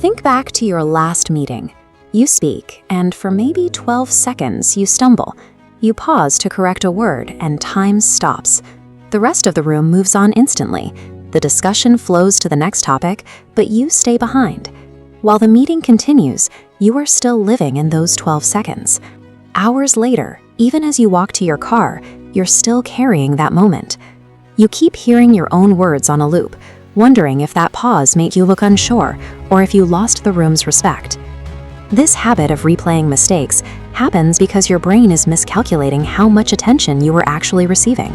Think back to your last meeting. You speak, and for maybe 12 seconds you stumble. You pause to correct a word, and time stops. The rest of the room moves on instantly. The discussion flows to the next topic, but you stay behind. While the meeting continues, you are still living in those 12 seconds. Hours later, even as you walk to your car, you're still carrying that moment. You keep hearing your own words on a loop, wondering if that pause made you look unsure or if you lost the room's respect. This habit of replaying mistakes happens because your brain is miscalculating how much attention you were actually receiving.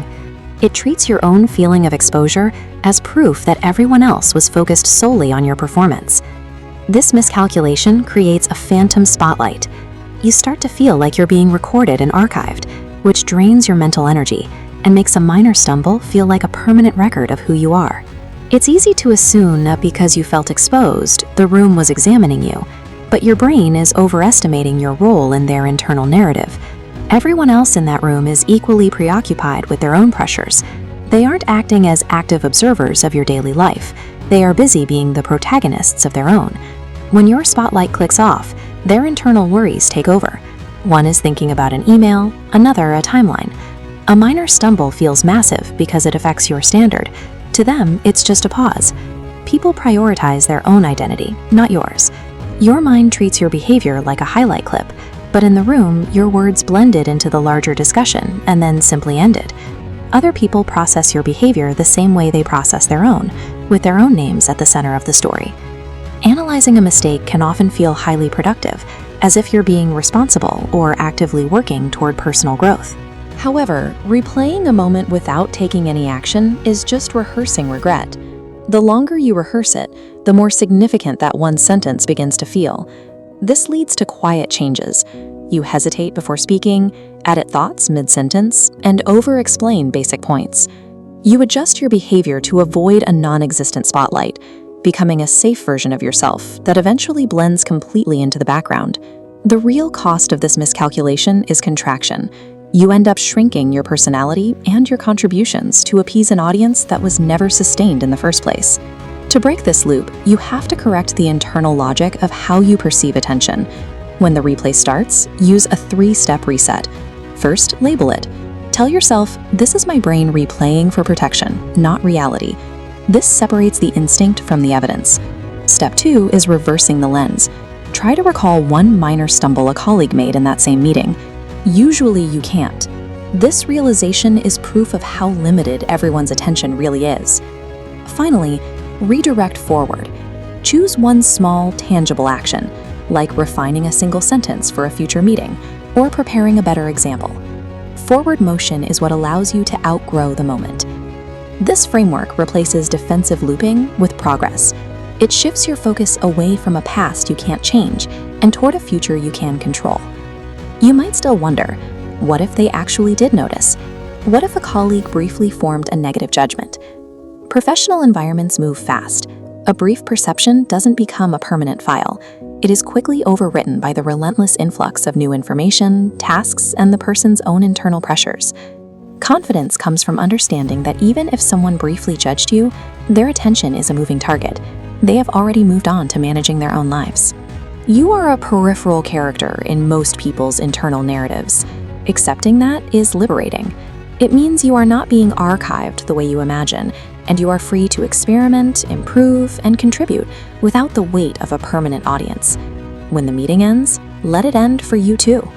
It treats your own feeling of exposure as proof that everyone else was focused solely on your performance. This miscalculation creates a phantom spotlight. You start to feel like you're being recorded and archived, which drains your mental energy and makes a minor stumble feel like a permanent record of who you are. It's easy to assume that because you felt exposed, the room was examining you, but your brain is overestimating your role in their internal narrative. Everyone else in that room is equally preoccupied with their own pressures. They aren't acting as active observers of your daily life. They are busy being the protagonists of their own. When your spotlight clicks off, their internal worries take over. One is thinking about an email, another a timeline. A minor stumble feels massive because it affects your standard. To them, it's just a pause. People prioritize their own identity, not yours. Your mind treats your behavior like a highlight clip, but in the room, your words blended into the larger discussion and then simply ended. Other people process your behavior the same way they process their own, with their own names at the center of the story. Analyzing a mistake can often feel highly productive, as if you're being responsible or actively working toward personal growth. However, replaying a moment without taking any action is just rehearsing regret. The longer you rehearse it, the more significant that one sentence begins to feel. This leads to quiet changes. You hesitate before speaking, edit thoughts mid-sentence, and over-explain basic points. You adjust your behavior to avoid a non-existent spotlight, becoming a safe version of yourself that eventually blends completely into the background. The real cost of this miscalculation is contraction. You end up shrinking your personality and your contributions to appease an audience that was never sustained in the first place. To break this loop, you have to correct the internal logic of how you perceive attention. When the replay starts, use a 3-step reset. First, label it. Tell yourself, this is my brain replaying for protection, not reality. This separates the instinct from the evidence. Step 2 is reversing the lens. Try to recall one minor stumble a colleague made in that same meeting. Usually you can't. This realization is proof of how limited everyone's attention really is. Finally, redirect forward. Choose one small, tangible action, like refining a single sentence for a future meeting or preparing a better example. Forward motion is what allows you to outgrow the moment. This framework replaces defensive looping with progress. It shifts your focus away from a past you can't change and toward a future you can control. You might still wonder, what if they actually did notice? What if a colleague briefly formed a negative judgment? Professional environments move fast. A brief perception doesn't become a permanent file. It is quickly overwritten by the relentless influx of new information, tasks, and the person's own internal pressures. Confidence comes from understanding that even if someone briefly judged you, their attention is a moving target. They have already moved on to managing their own lives. You are a peripheral character in most people's internal narratives. Accepting that is liberating. It means you are not being archived the way you imagine, and you are free to experiment, improve, and contribute without the weight of a permanent audience. When the meeting ends, let it end for you too.